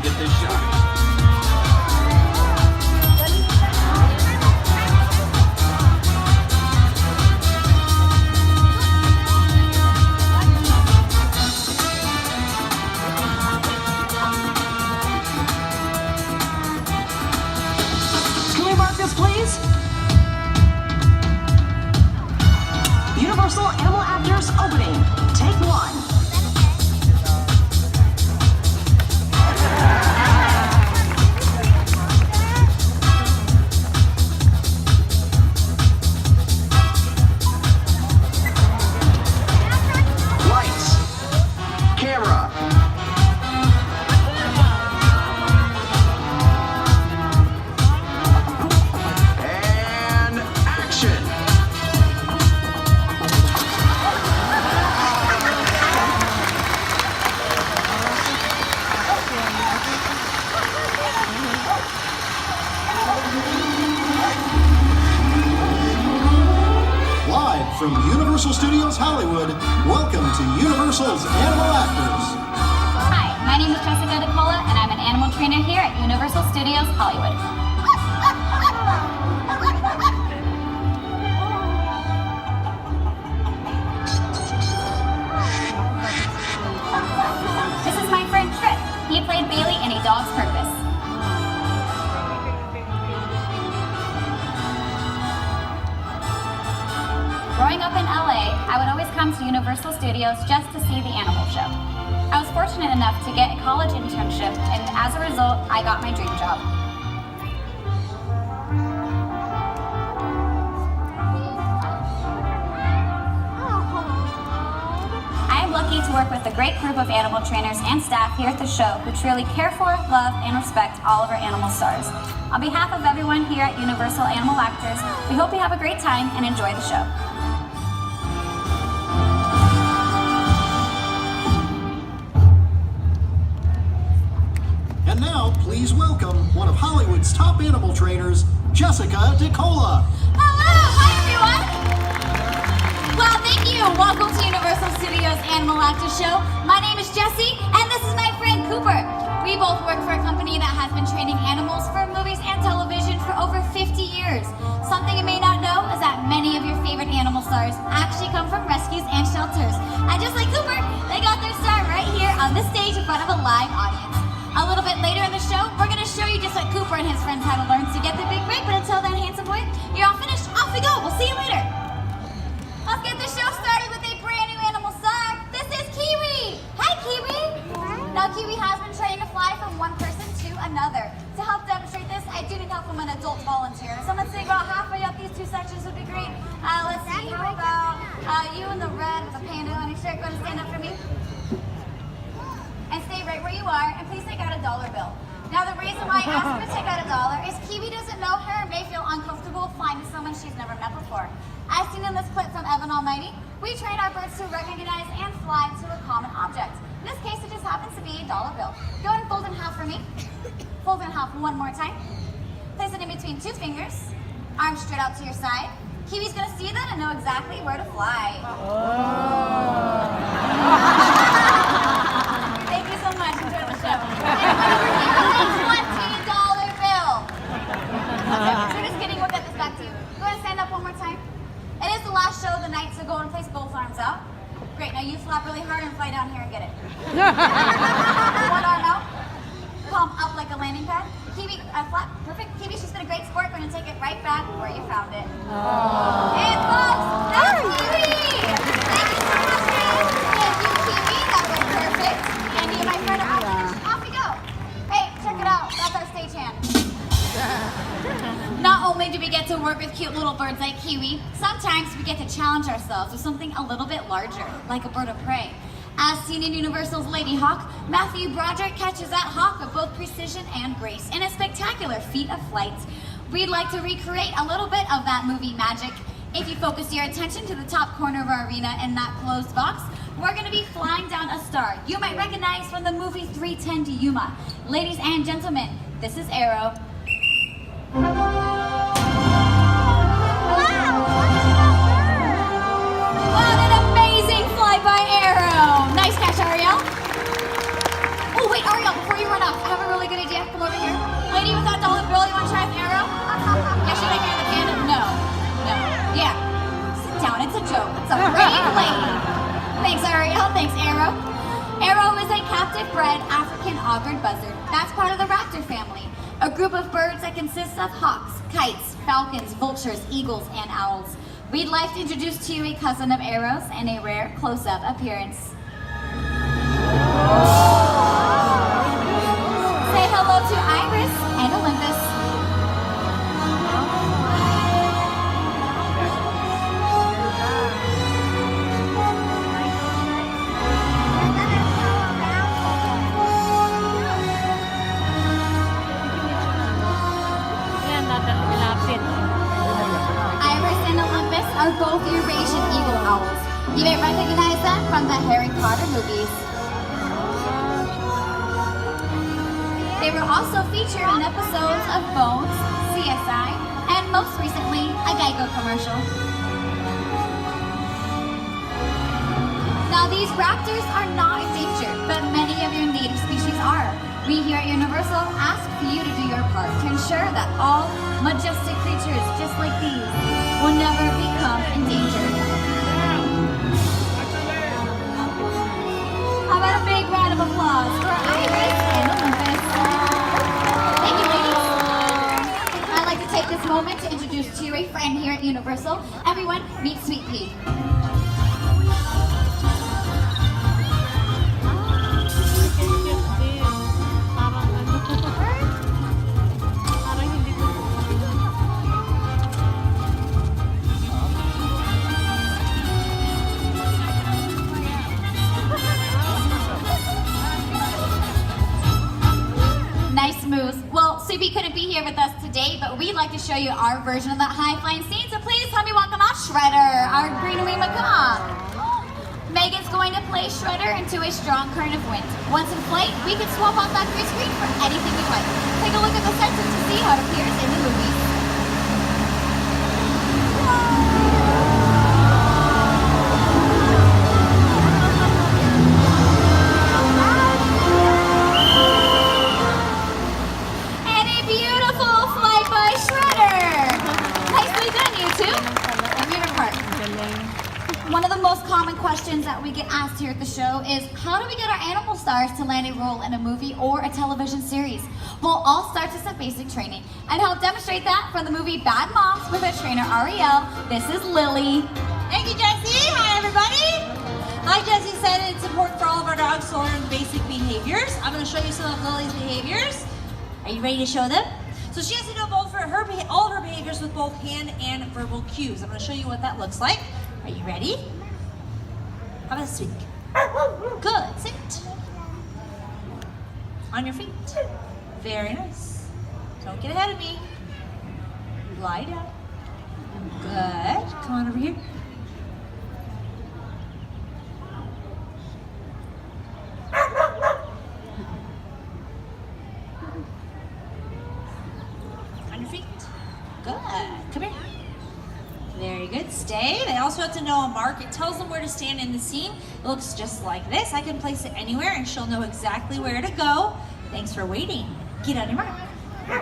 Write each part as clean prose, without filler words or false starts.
get this shot. Can we mark this, please? Universal Animal Actors opening. Take one. Lights. Camera. And action. Live from Universal Studios Hollywood, welcome to Universal's Animal Actors. Hi, my name is Jessica DeCola, and I'm an animal trainer here at Universal Studios Hollywood. This is my friend Trip. He played Bailey in A Dog's Purpose. Growing up in LA, I would always come to Universal Studios just to see the animal show. I was fortunate enough to get a college internship, and as a result, I got my dream job. I am lucky to work with a great group of animal trainers and staff here at the show who truly care for, love, and respect all of our animal stars. On behalf of everyone here at Universal Animal Actors, we hope you have a great time and enjoy the show. And now, please welcome one of Hollywood's top animal trainers, Jessica DeCola. Hello! Hi, everyone! Well, thank you. Welcome to Universal Studios Animal Actors Show. My name is Jessie, and this is my friend Cooper. We both work for a company that has been training animals for movies and television for over 50 years. Something you may not know is that many of your favorite animal stars actually come from rescues and shelters. And just like Cooper, they got their start right here on the stage in front of a live audience. A little bit later in the show, we're going to show you just what Cooper and his friends had to learn to get the big break. But until then, handsome boy, you're all finished. Off we go. We'll see you later. Let's get the show started with a brand new animal star. This is Kiwi. Hi, Kiwi. Now, Kiwi has been trained to fly from one person to another. To help demonstrate this, I do need help from an adult volunteer. Someone say about halfway up these two sections would be great. Let's see. How about you in the red with a panda on your shirt? Go ahead and stand up for me. And stay right where you are, and please take out a dollar bill. Now, the reason why I asked her to take out a dollar is Kiwi doesn't know her and may feel uncomfortable flying to someone she's never met before. As seen in this clip from Evan Almighty, we train our birds to recognize and fly to a common object. In this case, it just happens to be a dollar bill. Go ahead and fold in half for me. Fold in half one more time. Place it in between two fingers. Arms straight out to your side. Kiwi's gonna see that and know exactly where to fly. Thank you so much. Enjoy the show. $20 bill. So just kidding. We'll get this back to you. Go ahead and stand up one more time. It is the last show of the night, so go and place both arms out. Great. Now you flap really hard and fly down here and get it. One arm out. Palm up like a landing pad. Kiwi, flap. Perfect. Kiwi, she's been a great sport. We're going to take it right back where you found it. And folks, that's Kiwi. Thank you so much, guys. Thank you, Kiwi. That was perfect. And me and my friend are all finished. Off we go. Hey, check it out. That's our stagehand. Not only do we get to work with cute little birds like Kiwi, sometimes we get to challenge ourselves with something a little bit larger, like a bird of prey. As seen in Universal's Lady Hawk, Matthew Broderick catches that hawk with both precision and grace in a spectacular feat of flight. We'd like to recreate a little bit of that movie magic. If you focus your attention to the top corner of our arena in that closed box, we're going to be flying down a star you might recognize from the movie 3:10 to Yuma. Ladies and gentlemen, this is Arrow. What an amazing fly by Arrow! Nice catch, Ariel. Oh wait, Ariel, before you run off, I have a really Okay, come over here. Lady with that dollar bill, you want to try with Arrow? Yeah, should I carry the panda? No. No. Yeah. Sit down, it's a joke. It's a brave lady. Thanks, Ariel. Thanks, Arrow. Arrow is a captive bred African augured buzzard. That's part of the raptor family, a group of birds that consists of hawks, kites, falcons, vultures, eagles, and owls. We'd like to introduce to you a cousin of Arrow's and a rare close-up appearance. Say hello to Iris and Olympus. Iris and Olympus are both Eurasian eagle owls. You may recognize them from the Harry Potter movies. They were also featured in episodes of Bones, CSI, and most recently, a Geico commercial. Now, these raptors are not endangered, but many of your native species are. We here at Universal ask for you to do your part to ensure that all majestic creatures just like these will never become endangered. How about a big round of applause for Iris and Olympus? Thank you, ladies. I'd like to take this moment to introduce to you a friend here at Universal. Everyone, meet Sweet Pea. Nice moves. Well, Soupy couldn't be here with us today, but we'd like to show you our version of that high-flying scene. So please help me welcome out Shredder, our greenery macaque. Megan's going to play Shredder into a strong current of wind. Once in flight, we can swap out that green screen for anything we like. Take a look at the sentence to see how it appears in the movie. And a beautiful flight by Shredder. Nicely done, you two. And favorite part. One of the most common questions that we get asked here at the show is, how do we get our animal stars to land a role in a movie or a television series? Well, all starts with some basic training. And to help demonstrate that from the movie Bad Moms with our trainer Ariel, this is Lily. Thank you, Jessie. Hi, everybody. Like Jessie said, it's important for all of our dogs to learn basic behaviors. I'm going to show you some of Lily's behaviors. Are you ready to show them? So she has to know both all of her behaviors with both hand and verbal cues. I'm going to show you what that looks like. Are you ready? How about a speak? Good. Sit. On your feet. Very nice. Don't get ahead of me. Lie down. Good. Come on over here. On your feet. Good. Come here. Very good. Stay. They also have to know a mark. It tells them where to stand in the scene. It looks just like this. I can place it anywhere and she'll know exactly where to go. Thanks for waiting. Get on your mark. Good.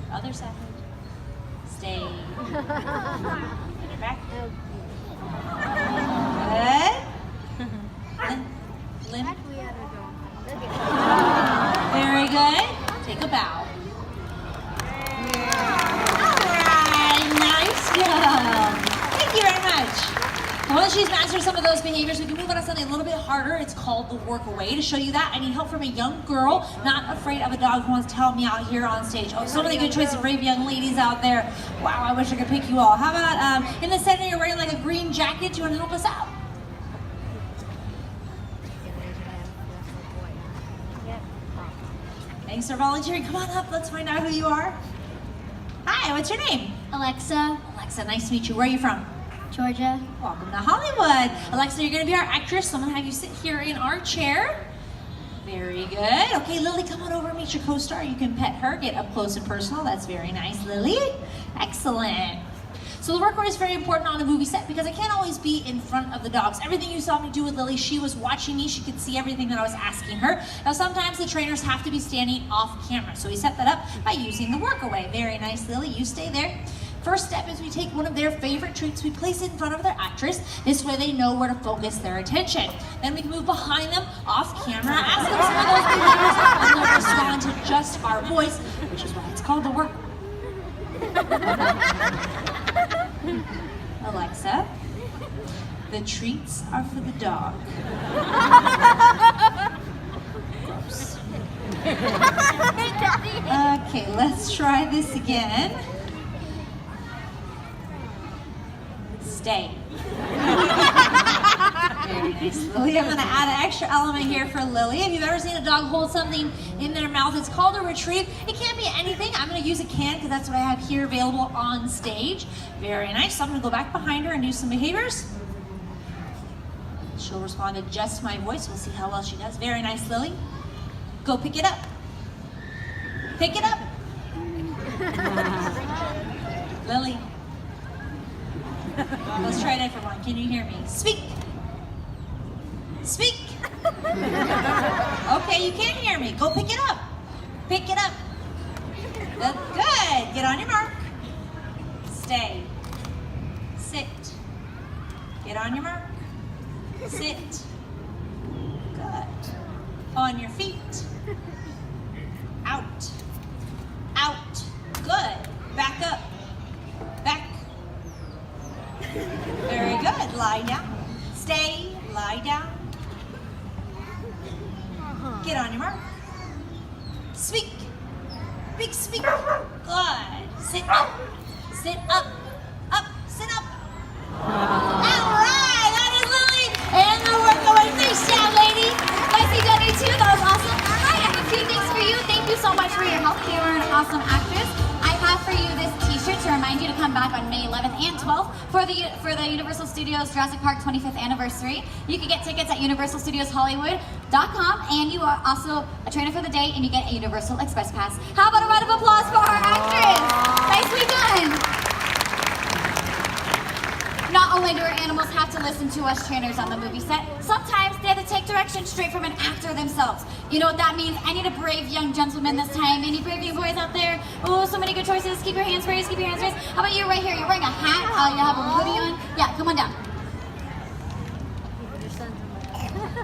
Other side. Stay. Put it back. Good. Limp. Very good. Take a bow. Alright, nice job. Thank you very much. Once she's mastered some of those behaviors, we can move on to something a little bit harder. It's called the work away. To show you that, I need help from a young girl, not afraid of a dog, who wants to help me out here on stage. Oh, so many good choices of brave young ladies out there. Wow, I wish I could pick you all. How about in the center, you're wearing like a green jacket. Do you want to help us out? Thanks for volunteering. Come on up. Let's find out who you are. Hi, what's your name? Alexa. Alexa, nice to meet you. Where are you from? Georgia. Welcome to Hollywood. Alexa, you're going to be our actress, so I'm going to have you sit here in our chair. Very good. Okay, Lily, come on over and meet your co-star. You can pet her, get up close and personal. That's very nice, Lily. Excellent. So the work order is very important on a movie set because I can't always be in front of the dogs. Everything you saw me do with Lily, she was watching me. She could see everything that I was asking her. Now sometimes the trainers have to be standing off camera, so we set that up by using the work away. Very nice, Lily. You stay there. First step is we take one of their favorite treats, we place it in front of their actress. This way they know where to focus their attention. Then we can move behind them, off camera, ask them some of those behaviors, and they'll respond to just our voice, which is why it's called the work. Alexa, the treats are for the dog. Gross. Okay, let's try this again. Stay. Very nice, Lily. I'm going to add an extra element here for Lily. If you've ever seen a dog hold something in their mouth, it's called a retrieve. It can't be anything. I'm going to use a can because that's what I have here available on stage. Very nice. So I'm going to go back behind her and do some behaviors. She'll respond to just my voice. We'll see how well she does. Very nice, Lily. Go pick it up. Pick it up. Lily. Let's try it everyone. Can you hear me? Speak. Speak. Okay, you can hear me. Go pick it up. Pick it up. Good. Get on your mark. Stay. Sit. Get on your mark. Sit. Good. On your feet. Out. Out. Good. Back up. Back. Very good. Lie down. Stay. Lie down. Get on your mark. Speak. Big speak. Good. Sit up. Sit up. Up. Sit up. All right. That is Lily. And the work away. Nice job, lady. Nicely done, you too. That was awesome. I have a few things for you. Thank you so much for your help. You were an awesome actress. I have for you this t-shirt to remind you to come back on May 11th and 12th for the Universal Studios Jurassic Park 25th anniversary. You can get tickets at universalstudioshollywood.com, and you are also a trainer for the day and you get a Universal Express Pass. How about a round of applause for our actress? Nicely done. Not only do our animals have to listen to us trainers on the movie set, sometimes they have to take direction straight from an actor themselves. You know what that means? I need a brave young gentleman this time. Any brave young boys out there? Oh, so many good choices. Keep your hands raised, keep your hands raised. How about you right here? You're wearing a hat, you have a hoodie on. Yeah, come on down.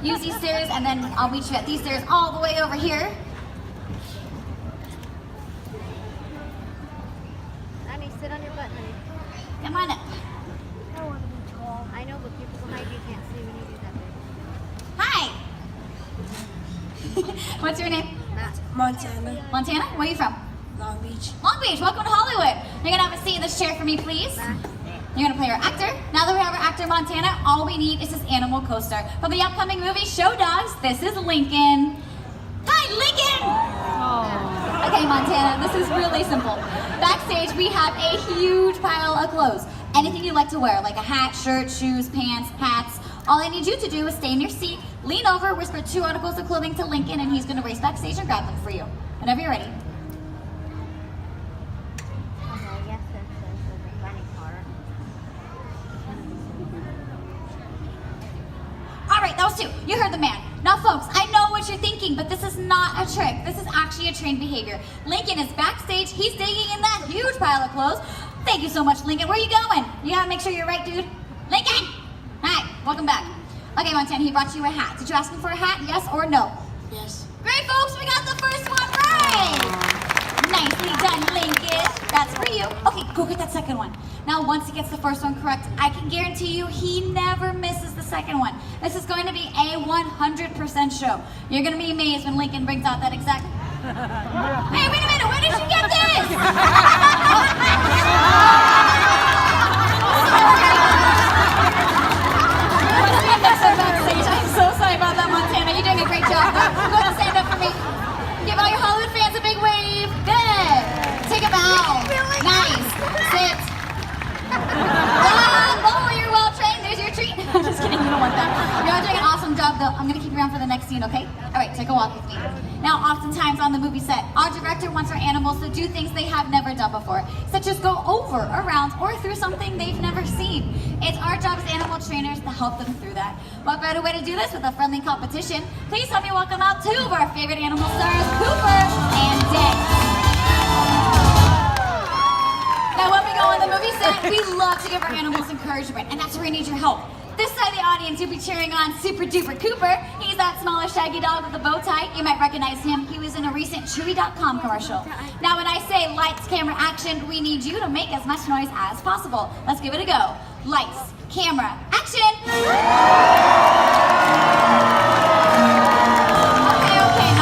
Use these stairs and then I'll meet you at these stairs all the way over here. Honey, sit on your butt, honey. Come on up. I don't want to be tall. I know, but people behind you can't see when you do that. Hi. What's your name? Montana, Montana? Where are you from? Long Beach. Long Beach. Welcome to Hollywood. You're gonna have a seat in this chair for me, please. You're gonna play our actor. Now that we have our actor, Montana, all we need is his animal co-star. From the upcoming movie Show Dogs, this is Lincoln. Hi, Lincoln! Okay, Montana, this is really simple. Backstage, we have a huge pile of clothes. Anything you like to wear, like a hat, shirt, shoes, pants, hats. All I need you to do is stay in your seat, lean over, whisper 2 articles of clothing to Lincoln, and he's gonna race backstage and grab them for you. Whenever you're ready. Okay, yes, this is the funny part. All right, that was 2. You heard the man. Now, folks, I know what you're thinking, but this is not a trick. This is actually a trained behavior. Lincoln is backstage. He's digging in that huge pile of clothes. Thank you so much, Lincoln. Where are you going? You gotta make sure you're right, dude. Lincoln! Hi, welcome back. Okay, Montana, he brought you a hat. Did you ask him for a hat, yes or no? Yes. Great, folks, we got the first one right! Nicely done, Lincoln. That's for you. Okay, go get that second one. Now, once he gets the first one correct, I can guarantee you he never misses the second one. This is going to be a 100% show. You're gonna be amazed when Lincoln brings out that exact... Hey, wait a minute, where did you get this? I'm so sorry about that, Montana. You're doing a great job. Go ahead and stand up for me. Give all your Hollywood fans a big wave. Good. Take a bow. Nice. Sit. Lower your I'm gonna keep you around for the next scene, okay? All right, take a walk with me. Now, oftentimes on the movie set, our director wants our animals to do things they have never done before, such as go over, around, or through something they've never seen. It's our job as animal trainers to help them through that. What better way to do this with a friendly competition? Please help me welcome out two of our favorite animal stars, Cooper and Dex. Now, when we go on the movie set, we love to give our animals encouragement, and that's where we need your help. This side of the audience, you'll be cheering on Super Duper Cooper. He's that smaller, shaggy dog with a bow tie. You might recognize him. He was in a recent Chewy.com commercial. Now, when I say lights, camera, action, we need you to make as much noise as possible. Let's give it a go. Lights, camera, action! Okay,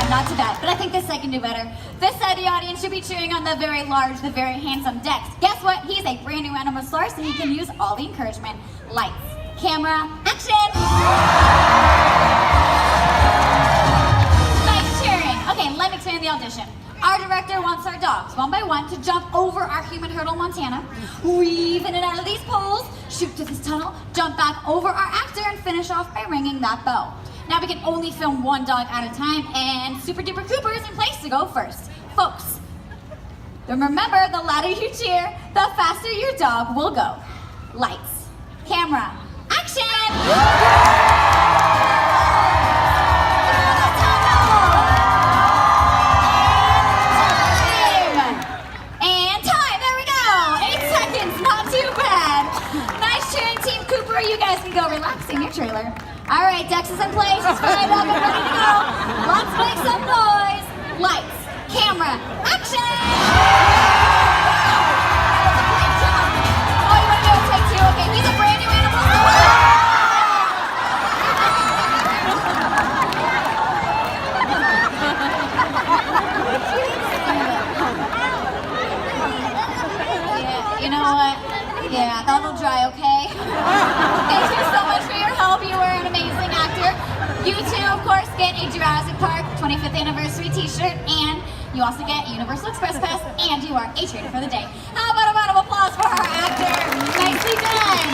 not too bad. But I think this side can do better. This side of the audience should be cheering on the very large, the very handsome Dex. Guess what? He's a brand new animal source, and he can use all the encouragement. Lights, camera, action! Nice cheering. Okay, let me explain the audition. Our director wants our dogs, one by one, to jump over our human hurdle, Montana, weave in and out of these poles, shoot to this tunnel, jump back over our actor, and finish off by ringing that bell. Now we can only film one dog at a time, and Super Duper Cooper is in place to go first. Folks, then remember, the louder you cheer, the faster your dog will go. Lights, camera, action! And time, there we go! 8 seconds, not too bad. Nice cheering, Team Cooper. You guys can go relax in your trailer. All right, Dex is in place. He's fired up and ready to go. Let's make some noise. Lights, camera, action! Great job. Oh, you want to do a take two? Okay, he's a brand new animal. Yeah, you know what? Yeah, that'll dry, okay? Thank you so much for your help. You were an amazing actor. You too, of course, get a Jurassic Park 25th anniversary t-shirt, and you also get Universal Express Pass, and you are a trainer for the day. How about a round of applause for our actor? Nicely done.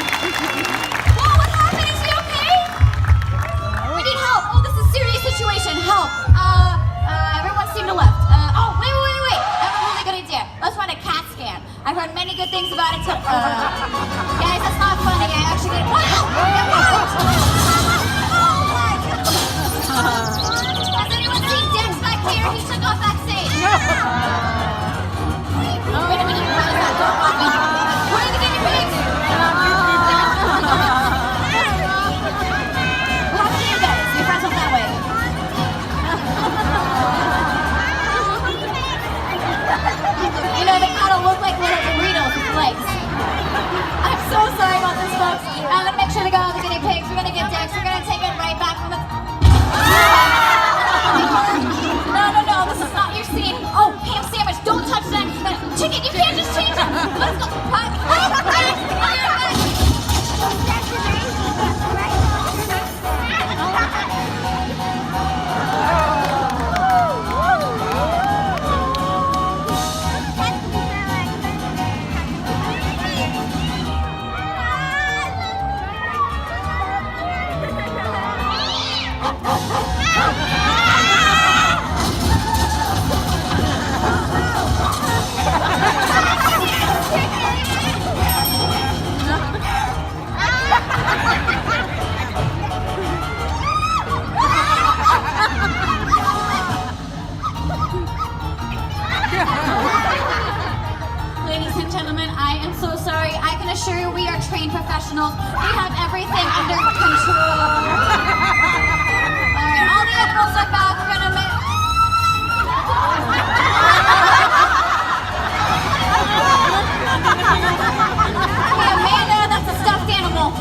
Whoa, what happened? Is he okay? We need help. Oh, this is a serious situation. Help. Everyone seemed to left. Oh, wait. I have a really good idea. Let's run a CAT scan. I've heard many good things about it. Guys, that's not funny. I actually did. Wow! It worked! Has anyone seen Dex back here? He took off backstage. Wait a minute. Why is that door open? Where are the guinea pigs? What happened to you guys? Your friends went that way. You know, they kind of look like little Doritos with legs. I'm so sorry about this, folks. I'm gonna make sure to go all the guinea pigs. We're gonna get Dex. We're gonna take it right back from the... No, this is not your scene. Oh, ham sandwich, don't touch that. Chicken, you can't just change it. Let's go. Ladies and gentlemen, I am so sorry. I can assure you we are trained professionals. We have everything under control. All right, all the animals are back. We're gonna make... Hey, Amanda, that's a stuffed animal.